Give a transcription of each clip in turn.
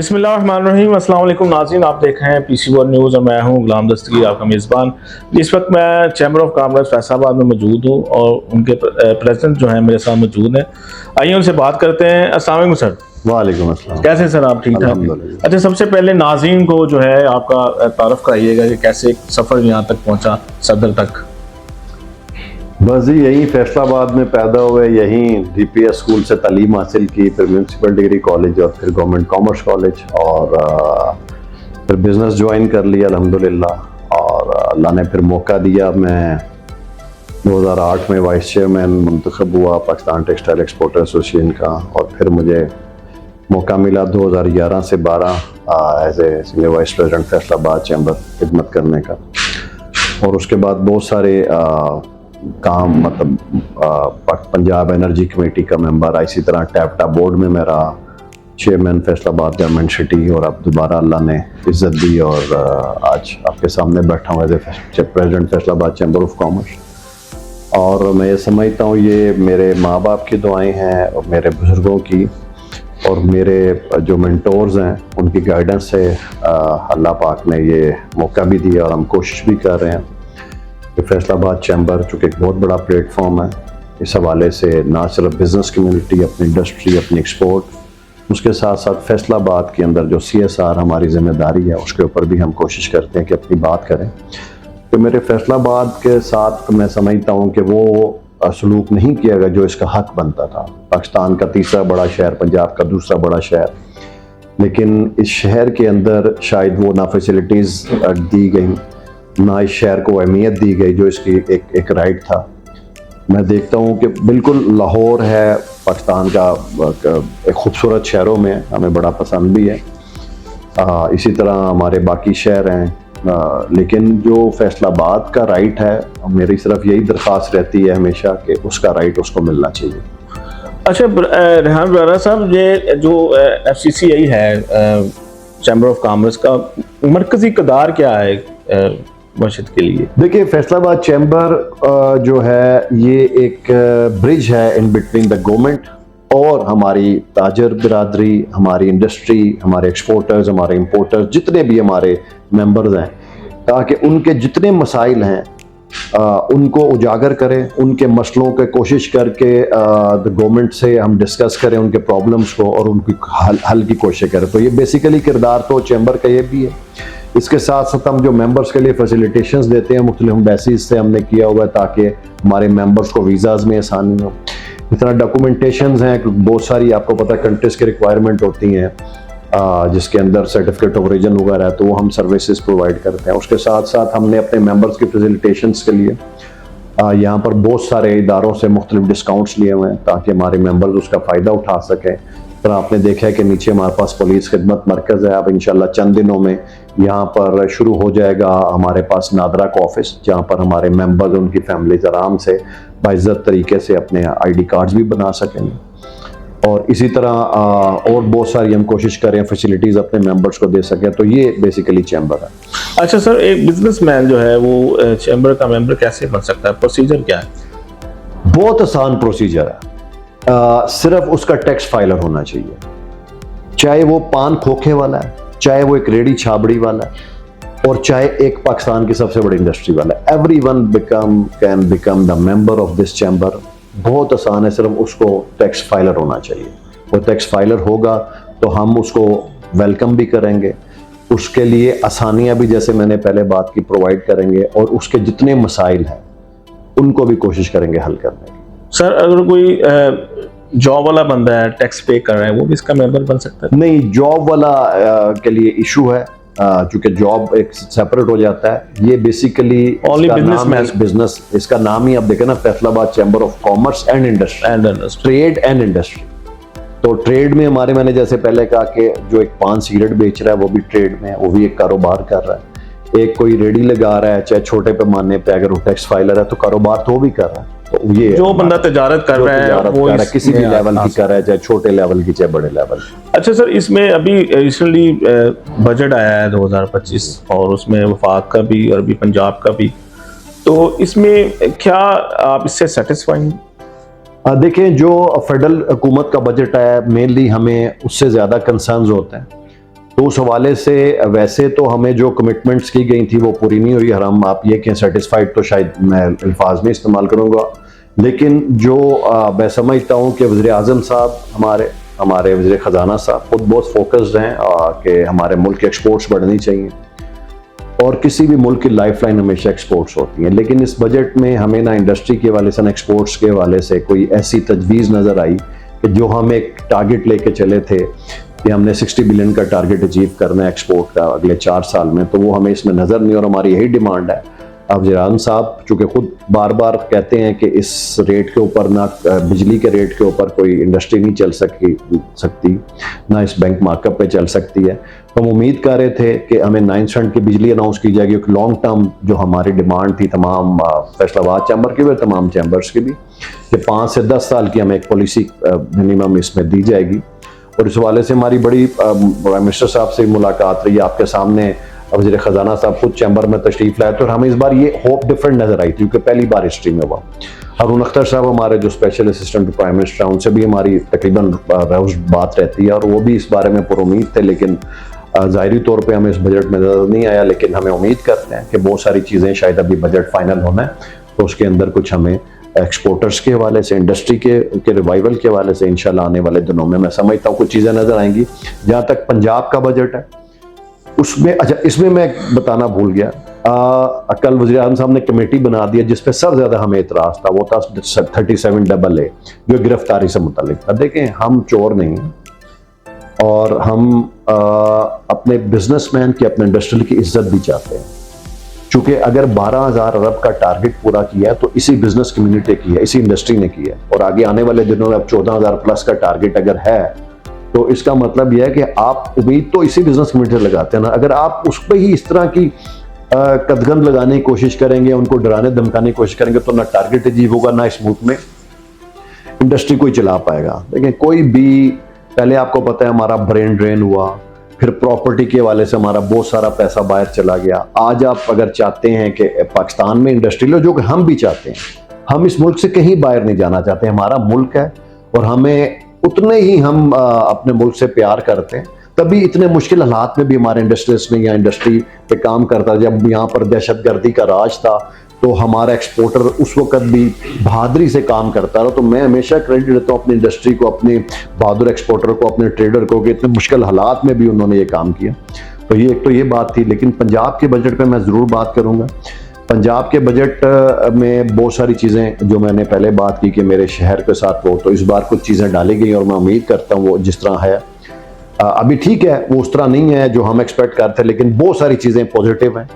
बिस्मिल्लाहिर्रहमानिर्रहीम। अस्सलाम वालेकुम नाज़रीन, आप देख रहे हैं पीसी वर्ल्ड न्यूज़ और मैं हूं गुलाम दस्तगीर, आपका मेज़बान। इस वक्त मैं चैम्बर ऑफ कॉमर्स फैसलाबाद में मौजूद हूं और उनके प्रेसिडेंट जो हैं मेरे साथ मौजूद हैं। आइए उनसे बात करते हैं। अस्सलाम वालेकुम सर। वालेकुम अस्सलाम। कैसे सर आप? ठीक ठाक? अच्छा, सबसे पहले नाज़रीन को जो है आपका तारुफ कराइएगा कि कैसे सफ़र यहाँ तक पहुँचा, सदर तक। बस जी यहीं फैसलाबाद में पैदा हुए, यहीं DPS स्कूल से तालीम हासिल की, फिर म्यूनसिपल डिग्री कॉलेज और फिर गवर्नमेंट कॉमर्स कॉलेज और फिर बिज़नेस ज्वाइन कर लिया अल्हम्दुलिल्लाह। और अल्लाह ने फिर मौका दिया। मैं 2008 में वाइस चेयरमैन मुंतखब हुआ पाकिस्तान टेक्सटाइल एक्सपोर्टर एसोसिएशन का, और फिर मुझे मौका मिला 2011 से 12 as a senior vice president Faisalabad chamber खिदमत करने का। और उसके बाद बहुत सारे काम, मतलब पंजाब एनर्जी कमेटी का मेंबर, इसी तरह टैप्टा बोर्ड में मैं रहा, चेयरमैन फैसलाबाद गवर्नमेंट सिटी, और अब दोबारा अल्लाह ने इज्जत दी और आज आपके सामने बैठा हूँ as a president Faisalabad chamber of commerce. और मैं ये समझता हूँ ये मेरे माँ बाप की दुआएं हैं और मेरे बुज़ुर्गों की और मेरे जो मेंटोर्स हैं उनकी गाइडेंस से अल्लाह पाक ने ये मौका भी दिया और हम कोशिश भी कर रहे हैं कि फैसलाबाद चैम्बर, चूँकि एक बहुत बड़ा प्लेटफॉर्म है, इस हवाले से ना सिर्फ बिज़नेस कम्युनिटी, अपनी इंडस्ट्री, अपनी एक्सपोर्ट, उसके साथ साथ फैसलाबाद के अंदर जो CSR हमारी ज़िम्मेदारी है उसके ऊपर भी हम कोशिश करते हैं कि अपनी बात करें। तो मेरे फैसलाबाद के साथ मैं समझता हूँ कि वो सलूक नहीं किया गया जो इसका हक बनता था। पाकिस्तान का तीसरा बड़ा शहर, पंजाब का दूसरा बड़ा शहर, लेकिन इस शहर के अंदर शायद वो ना फैसिलिटीज़ दी गई, ना इस शहर को अहमियत दी गई जो इसकी एक राइट था। मैं देखता हूँ कि बिल्कुल लाहौर है पाकिस्तान का एक खूबसूरत शहरों में, हमें बड़ा पसंद भी है, इसी तरह हमारे बाकी शहर हैं, लेकिन जो फैसलाबाद का राइट है, मेरी सिर्फ यही दरख्वास्त रहती है हमेशा कि उसका राइट उसको मिलना चाहिए। अच्छा रेहान बरारा साहब, ये जो FCCI है चैम्बर ऑफ कॉमर्स का मरकज़ी किरदार क्या है मस्जिद के लिए? देखिए, फैसलाबाद चैम्बर जो है ये एक ब्रिज है इन बिटवीन द गवर्नमेंट और हमारी ताजर बिरादरी, हमारी इंडस्ट्री, हमारे एक्सपोर्टर्स, हमारे इंपोर्टर्स, जितने भी हमारे मेंबर्स हैं, ताकि उनके जितने मसाइल हैं उनको उजागर करें, उनके मसलों के कोशिश करके गवर्नमेंट से हम डिस्कस करें उनके प्रॉब्लम्स को और उनकी हल की कोशिश करें। तो ये बेसिकली किरदार तो चैम्बर का ये भी है। इसके साथ साथ हम जो मेंबर्स के लिए फैसिलिटेशंस देते हैं मुख्तलिफ बेसिस से हमने किया हुआ है ताकि हमारे मेंबर्स को वीज़ाज़ में आसानी हो। इस तरह डॉक्यूमेंटेशंस हैं, बहुत सारी आपको पता है कंट्रीज की रिक्वायरमेंट होती हैं जिसके अंदर सर्टिफिकेट ऑफ ओरिजिन वगैरह है, तो वो हम सर्विसेज प्रोवाइड करते हैं। उसके साथ साथ हमने अपने मेंबर्स की फैसिलिटेशंस के लिए यहाँ पर बहुत सारे इदारों से मुख्तलिफ डिस्काउंट्स लिए हुए हैं ताकि हमारे मेंबर्स उसका फ़ायदा उठा सकें। तो आपने देखा है कि नीचे हमारे पास पुलिस खिदमत मरकज़ है। अब इंशाल्लाह चंद दिनों में यहाँ पर शुरू हो जाएगा हमारे पास नादरा का ऑफिस, जहाँ पर हमारे मेंबर्स, उनकी फैमिलीज आराम से बाइज़्ज़त तरीके से अपने ID कार्ड्स भी बना सकेंगे। और इसी तरह और बहुत सारी हम कोशिश करें फैसिलिटीज़ अपने मेंबर्स को दे सकें। तो ये बेसिकली चैम्बर है। अच्छा सर, एक बिजनेसमैन जो है वो चैम्बर का मेंबर कैसे बन सकता है? प्रोसीजर क्या है? बहुत आसान प्रोसीजर है। सिर्फ उसका टैक्स फाइलर होना चाहिए, चाहे वो पान खोखे वाला है, चाहे वो एक रेडी छाबड़ी वाला है, और चाहे एक पाकिस्तान की सबसे बड़ी इंडस्ट्री वाला है। Everyone can become the member of this chamber. बहुत आसान है, सिर्फ उसको टैक्स फाइलर होना चाहिए। वो टैक्स फाइलर होगा तो हम उसको वेलकम भी करेंगे, उसके लिए आसानियां भी, जैसे मैंने पहले बात की, प्रोवाइड करेंगे, और उसके जितने मसाइल हैं उनको भी कोशिश करेंगे हल करने की। सर, अगर कोई जॉब वाला बंदा है, टैक्स पे कर रहा है, वो भी इसका मेंबर बन सकता है? नहीं, जॉब वाला के लिए इशू है, चूंकि जॉब एक सेपरेट हो जाता है। ये बेसिकली ओनली बिजनेस, इसका नाम ही आप देखें ना, Faisalabad chamber of commerce and industry, trade and industry. तो ट्रेड में हमारे, मैंने जैसे पहले कहा कि जो एक पान सिगरेट बेच रहा है वो भी ट्रेड में है, वो भी एक कारोबार कर रहा है। एक कोई रेडी लगा रहा है, चाहे छोटे पैमाने पे, अगर वो टैक्स फाइलर है तो कारोबार तो वो भी कर रहा है। तो ये जो बंदा तजारत कर रहा है वो किसी भी लेवल की कर रहा है, चाहे छोटे लेवल की चाहे बड़े लेवल की। अच्छा सर, इसमें अभी रिसेंटली बजट आया है 2025 और उसमें वफाक का भी और अभी पंजाब का भी, तो इसमें क्या आप इससे सेटिस्फाई हैं? देखें, जो फेडरल हुकूमत का बजट है, मेनली हमें उससे ज़्यादा कंसर्न्स होते हैं। तो उस हवाले से वैसे तो हमें जो कमिटमेंट्स की गई थी वो पूरी नहीं हुई, और हम आप ये कहें सेटिस्फाइड तो शायद मैं अल्फाज नहीं इस्तेमाल करूँगा, लेकिन जो मैं समझता हूँ कि वज़ीर आज़म साहब हमारे वज़ीर ख़जाना साहब खुद बहुत फोकस्ड हैं कि हमारे मुल्क के एक्सपोर्ट्स बढ़नी चाहिए, और किसी भी मुल्क की लाइफलाइन हमेशा एक्सपोर्ट्स होती हैं। लेकिन इस बजट में हमें ना इंडस्ट्री के हवाले से ना एक्सपोर्ट्स के हवाले से कोई ऐसी तजवीज़ नज़र आई कि जो हम एक टारगेट लेके चले थे कि हमने 60 बिलियन का टारगेट अचीव करना है एक्सपोर्ट का अगले 4 साल में, तो वो हमें इसमें नज़र नहीं, और हमारी यही डिमांड है। अब वज़ीर आज़म साहब चूँकि खुद बार बार कहते हैं कि इस रेट के ऊपर ना बिजली के रेट के ऊपर कोई इंडस्ट्री नहीं चल सकती ना इस बैंक मार्कअप पे चल सकती है, तो हम उम्मीद कर रहे थे कि हमें 9 सेंट की बिजली अनाउंस की जाएगी। एक लॉन्ग टर्म जो हमारी डिमांड थी तमाम फैसलाबाद चैम्बर की भी, तमाम चैम्बर्स की भी, कि 5 से 10 साल की हमें एक पॉलिसी मिनिमम इसमें दी जाएगी। और इस हवाले से हमारी बड़ी प्राइम मिनिस्टर साहब से मुलाकात रही, आपके सामने वज़ीर ख़जाना साहब खुद चैम्बर में तशरीफ़ लाए थे, और हमें इस बार ये होप डिफरेंट नज़र आई थी क्योंकि पहली बार हिस्ट्री में हुआ। हारून अख्तर साहब हमारे जो special assistant to prime minister हैं, उनसे भी हमारी तकरीबन रोज़ बात रहती है, और वो भी इस बारे में पुरुमीद थे, लेकिन ज़ाहिरी तौर पे हमें इस बजट में नज़र नहीं आया। लेकिन हमें उम्मीद करते हैं कि बहुत सारी चीज़ें शायद अभी बजट फाइनल होना है तो उसके अंदर कुछ हमें एक्सपोर्टर्स के हवाले से, इंडस्ट्री के रिवाइवल के हवाले से इंशाल्लाह आने वाले दिनों में मैं समझता हूँ कुछ चीज़ें नज़र आएंगी। जहाँ तक पंजाब का बजट है उसमें, अच्छा इसमें मैं बताना भूल गया, कल वज़ीर आज़म साहब ने कमेटी बना दिया जिस पे सबसे ज़्यादा हमें इतराज़ था, वो था 37AA जो गिरफ्तारी से मुतालिक था। देखें, हम चोर नहीं हैं, और हम अपने बिजनेसमैन की, अपने इंडस्ट्रियल की इज्जत भी चाहते हैं। चूँकि अगर 12,000 अरब का टारगेट पूरा किया है तो इसी बिजनेस कम्युनिटी की है, इसी इंडस्ट्री ने किया है, और आगे आने वाले दिनों में अब 14,000 प्लस का टारगेट अगर है तो इसका मतलब यह है कि आप उम्मीद तो इसी बिजनेस कम्युनिटी लगाते हैं ना। अगर आप उस पर ही इस तरह की कदगंद लगाने की कोशिश करेंगे, उनको डराने धमकाने की कोशिश करेंगे, तो ना टारगेट अचीव होगा, ना इस मुल्क में इंडस्ट्री कोई चला पाएगा। लेकिन कोई भी, पहले आपको पता है हमारा ब्रेन ड्रेन हुआ, फिर प्रॉपर्टी के हवाले से हमारा बहुत सारा पैसा बाहर चला गया। आज आप अगर चाहते हैं कि पाकिस्तान में इंडस्ट्री लो, जो कि हम भी चाहते हैं, हम इस मुल्क से कहीं बाहर नहीं जाना चाहते, हमारा मुल्क है और हमें उतने ही हम अपने मुल्क से प्यार करते हैं। तभी इतने मुश्किल हालात में भी हमारे इंडस्ट्रीज में या इंडस्ट्री पे काम करता, जब यहाँ पर दहशतगर्दी का राज था तो हमारा एक्सपोर्टर उस वक्त भी बहादुरी से काम करता रहा। तो मैं हमेशा क्रेडिट देता हूँ अपनी इंडस्ट्री को, अपने बहादुर एक्सपोर्टर को, अपने ट्रेडर को, कि इतने मुश्किल हालात में भी उन्होंने ये काम किया। तो ये एक तो ये बात थी। लेकिन पंजाब के बजट पे मैं ज़रूर बात करूँगा। पंजाब के बजट में बहुत सारी चीज़ें जो मैंने पहले बात की कि मेरे शहर के साथ हो, तो इस बार कुछ चीज़ें डाली गई और मैं उम्मीद करता हूँ वो जिस तरह है, अभी ठीक है, वो उस तरह नहीं है जो हम एक्सपेक्ट करते, लेकिन बहुत सारी चीज़ें पॉजिटिव हैं।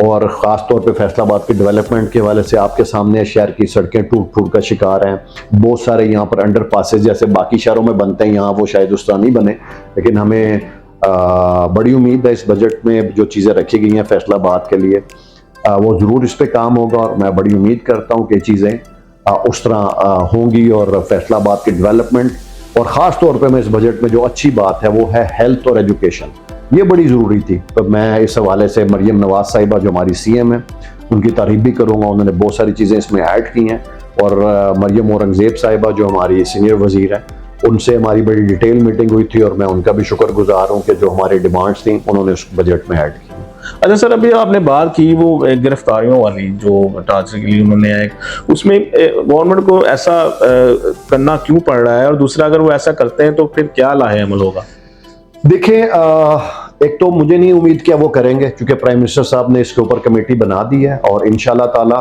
और ख़ास तौर पे फैसलाबाद के डेवलपमेंट के हवाले से आपके सामने शहर की सड़कें टूट का शिकार हैं। बहुत सारे यहाँ पर अंडर पासेज जैसे बाकी शहरों में बनते हैं, यहाँ वो शायद उस तरह नहीं बने, लेकिन हमें बड़ी उम्मीद है इस बजट में जो चीज़ें रखी गई हैं फैसलाबाद के लिए, वो ज़रूर इस पर काम होगा। और मैं बड़ी उम्मीद करता हूँ कि चीज़ें उस तरह होंगी और फैसलाबाद की डेवलपमेंट, और ख़ास तौर पे मैं इस बजट में जो अच्छी बात है वो है हेल्थ और एजुकेशन, ये बड़ी ज़रूरी थी। तो मैं इस हवाले से मरियम नवाज साहिबा जो हमारी CM है उनकी तारीफ भी करूँगा, उन्होंने बहुत सारी चीज़ें इसमें ऐड की हैं। और मरियम औरंगज़ेब साहिबा जो हमारी सीनियर वज़ीर हैं, उनसे हमारी बड़ी डिटेल मीटिंग हुई थी और मैं उनका भी शुक्रगुजार हूँ कि जो हमारी डिमांड्स थी उन्होंने उस बजट में ऐड की। अच्छा सर, अभी आपने बात की वो गिरफ्तारियों वाली जो टास्क के लिए उन्होंने आए, उसमें गवर्नमेंट को ऐसा करना क्यों पड़ रहा है, और दूसरा अगर वो ऐसा करते हैं तो फिर क्या लाहे अमल होगा? देखिए, एक तो मुझे नहीं उम्मीद कि वो करेंगे, क्योंकि प्राइम मिनिस्टर साहब ने इसके ऊपर कमेटी बना दी है और इंशाल्लाह ताला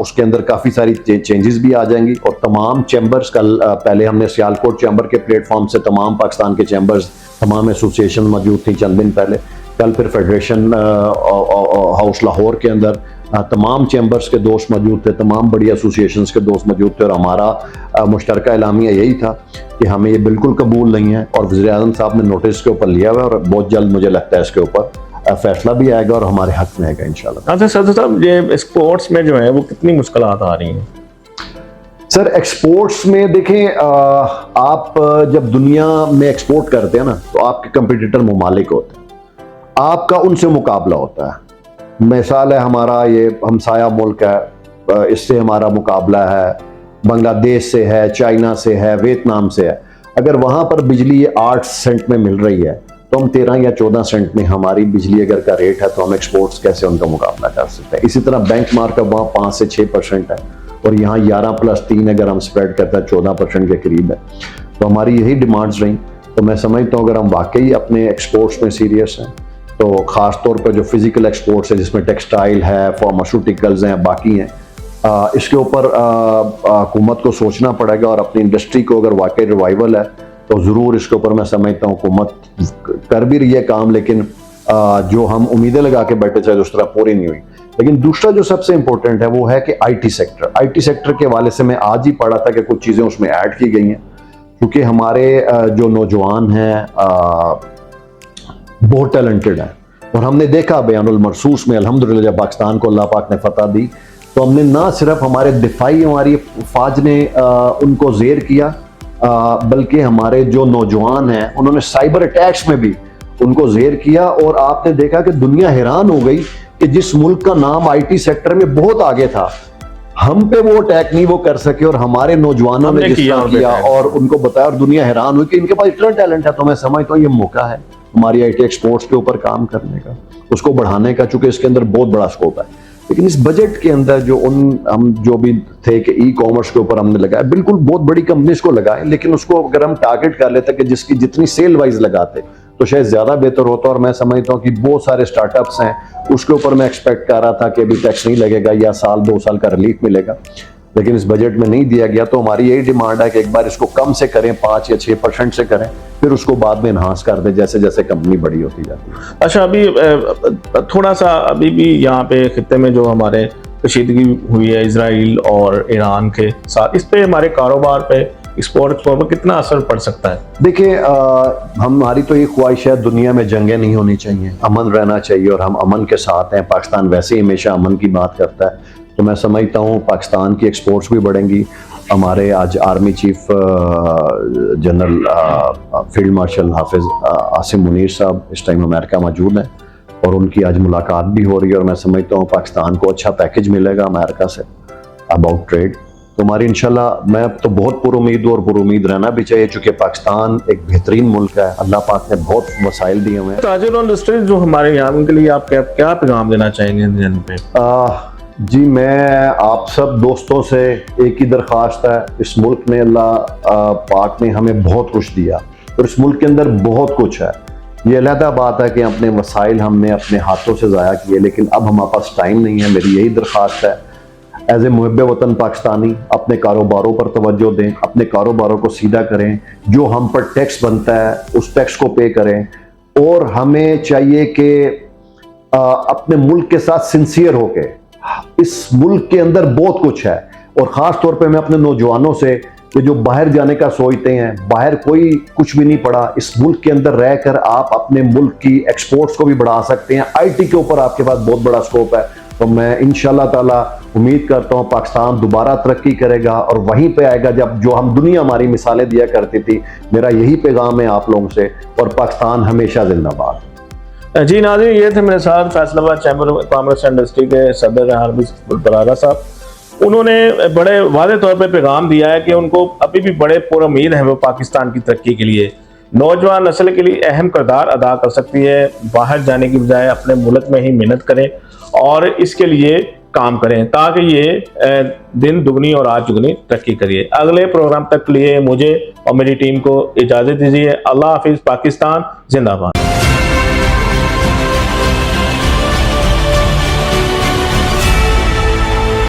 उसके अंदर काफ़ी सारी चेंजेस भी आ जाएंगी। और तमाम चैम्बर्स, कल पहले हमने सियालकोट चैम्बर के प्लेटफॉर्म से तमाम पाकिस्तान के चैम्बर्स, तमाम एसोसिएशन मौजूद थी चंद दिन पहले। कल फिर फेडरेशन हाउस लाहौर के अंदर तमाम चैम्बर्स के दोस्त मौजूद थे, तमाम बड़ी एसोसिएशंस के दोस्त मौजूद थे, और हमारा मुश्तरका एलामिया यही था कि हमें ये बिल्कुल कबूल नहीं है। और वज़ीर आज़म साहब ने नोटिस के ऊपर लिया हुआ है और बहुत जल्द मुझे लगता है इसके ऊपर फैसला भी आएगा और हमारे हक में आएगा इंशाल्लाह। अच्छा सर साहब, ये एक्सपोर्ट्स में जो है वो कितनी मुश्किलात आ रही हैं? सर, एक्सपोर्ट्स में देखें, आप जब दुनिया में एक्सपोर्ट करते हैं ना, तो आपके कंपटीटर ममालिक होते हैं, आपका उनसे मुकाबला होता है। मिसाल है, हमारा ये हमसाया मुल्क है, इससे हमारा मुकाबला है, बांग्लादेश से है, चाइना से है, वियतनाम से है। अगर वहाँ पर बिजली 8 सेंट में मिल रही है तो हम 13 या 14 सेंट में हमारी बिजली अगर का रेट है तो हम एक्सपोर्ट्स कैसे उनका मुकाबला कर सकते हैं। इसी तरह बेंच मार्क वहाँ 5 से 6% है और यहाँ 11+3 अगर हम स्प्रेड करते हैं 14% के करीब है। तो हमारी यही डिमांड्स रही। तो मैं समझता हूँ अगर हम वाकई अपने एक्सपोर्ट्स में सीरियस हैं तो ख़ास तौर पर जो फिजिकल एक्सपोर्ट्स है जिसमें टेक्सटाइल है, फार्मास्यूटिकल्स हैं, बाकी हैं, इसके ऊपर हुकूमत को सोचना पड़ेगा और अपनी इंडस्ट्री को अगर वाकई रिवाइवल है तो ज़रूर इसके ऊपर मैं समझता हूँ हुकूमत कर भी रही है काम, लेकिन जो हम उम्मीदें लगा के बैठे थे उस तरह पूरी नहीं हुई। लेकिन दूसरा जो सबसे इंपॉर्टेंट है वो है कि आईटी सेक्टर के हवाले से मैं आज ही पढ़ा था कि कुछ चीज़ें उसमें ऐड की गई हैं, क्योंकि हमारे जो नौजवान हैं बहुत टैलेंटेड हैं और हमने देखा बयानुल मरसूस में अल्हम्दुलिल्लाह जब पाकिस्तान को अल्लाह पाक ने फतह दी तो हमने ना सिर्फ हमारे दिफाई हमारी फौज ने उनको जेर किया, बल्कि हमारे जो नौजवान हैं उन्होंने साइबर अटैक्स में भी उनको जेर किया। और आपने देखा कि दुनिया हैरान हो गई कि जिस मुल्क का नाम आईटी सेक्टर में बहुत आगे था, हम पे वो अटैक नहीं वो कर सके और हमारे नौजवानों ने जिस तरह किया और उनको बताया और दुनिया हैरान हुई कि इनके पास इतना टैलेंट है। तो मैं समझता हूँ ये मौका है हमारी आईटी एक्सपोर्ट्स के ऊपर काम करने का, उसको बढ़ाने का, चूंकि इसके अंदर बहुत बड़ा स्कोप है। लेकिन इस बजट के अंदर जो हम जो भी थे कि ई कॉमर्स के ऊपर हमने लगाया, बिल्कुल बहुत बड़ी कंपनीज को लगाए, लेकिन उसको अगर हम टारगेट कर लेते कि जिसकी जितनी सेल वाइज लगाते तो शायद ज्यादा बेहतर होता। और मैं समझता हूँ कि बहुत सारे स्टार्टअप्स हैं उसके ऊपर मैं एक्सपेक्ट कर रहा था कि अभी टैक्स नहीं लगेगा या साल 2 साल का रिलीफ मिलेगा, लेकिन इस बजट में नहीं दिया गया। तो हमारी यही डिमांड है कि एक बार इसको कम से करें, 5 या 6% से करें, फिर उसको बाद में इन्हांस कर दें जैसे जैसे कंपनी बड़ी होती जाती है। अच्छा, अभी थोड़ा सा अभी भी यहाँ पे खित्ते में जो हमारे कशीदगी हुई है इजराइल और ईरान के साथ, इस पे हमारे कारोबार पे, एक्सपोर्ट पर कितना असर पड़ सकता है? देखिए, हमारी तो ये ख्वाहिश है दुनिया में जंगें नहीं होनी चाहिए, अमन रहना चाहिए और हम अमन के साथ हैं। पाकिस्तान वैसे ही हमेशा अमन की बात करता है, तो मैं समझता हूँ पाकिस्तान की एक्सपोर्ट्स भी बढ़ेंगी। हमारे आज army chief general field marshal Hafiz Asim Munir साहब इस टाइम अमेरिका मौजूद हैं और उनकी आज मुलाकात भी हो रही है और मैं समझता हूँ पाकिस्तान को अच्छा पैकेज मिलेगा अमेरिका से अबाउट ट्रेड। तो हमारी इंशाल्लाह, मैं तो बहुत पुरुमीद हूँ और पुरुमीद रहना भी चाहिए, चूँकि पाकिस्तान एक बेहतरीन मुल्क है, अल्लाह पाक ने बहुत वसाइल दिए हुए हैं। ताजिर और इंडस्ट्रीज जो हमारे यहाँ, उनके लिए आप क्या पैगाम देना चाहेंगे जन पे? जी, मैं आप सब दोस्तों से एक ही दरख्वास्त है, इस मुल्क में अल्लाह पाक ने हमें बहुत कुछ दिया और इस मुल्क के अंदर बहुत कुछ है। ये अलहदा बात है कि अपने वसाइल हमने अपने हाथों से ज़ाया किए, लेकिन अब हमारे पास टाइम नहीं है। मेरी यही दरख्वास्त है, एज ए मुहब्बे वतन पाकिस्तानी अपने कारोबारों पर तवज्जो दें, अपने कारोबारों को सीधा करें, जो हम पर टैक्स बनता है उस टैक्स को पे करें और हमें चाहिए कि अपने मुल्क के साथ सिंसियर होके, इस मुल्क के अंदर बहुत कुछ है और ख़ास तौर पे मैं अपने नौजवानों से कि जो बाहर जाने का सोचते हैं, बाहर कोई कुछ भी नहीं पड़ा, इस मुल्क के अंदर रहकर आप अपने मुल्क की एक्सपोर्ट्स को भी बढ़ा सकते हैं। आईटी के ऊपर आपके पास बहुत बड़ा स्कोप है, तो मैं इंशाल्लाह ताला उम्मीद करता हूँ पाकिस्तान दोबारा तरक्की करेगा और वहीं पे आएगा जब जो हम दुनिया हमारी मिसालें दिया करती थी। मेरा यही पैगाम है आप लोगों से, और पाकिस्तान हमेशा जिंदाबाद। जी नाज़रीन, ये थे मेरे साथ Faisalabad chamber of commerce and industry के सदर हार्बिस बरारा साहब। उन्होंने बड़े वाज़ेह तौर पे पैगाम दिया है कि उनको अभी भी बड़े पुरुमीद हैं वो पाकिस्तान की तरक्की के लिए, नौजवान नस्ल के लिए अहम किरदार अदा कर सकती है। बाहर जाने की बजाय अपने मुल्क में ही मेहनत करें और इसके लिए काम करें ताकि ये दिन दुगनी और रात दुगनी तरक्की करिए। अगले प्रोग्राम तक के लिए मुझे और मेरी टीम को इजाज़त दीजिए। अल्लाह हाफिज़। पाकिस्तान जिंदाबाद।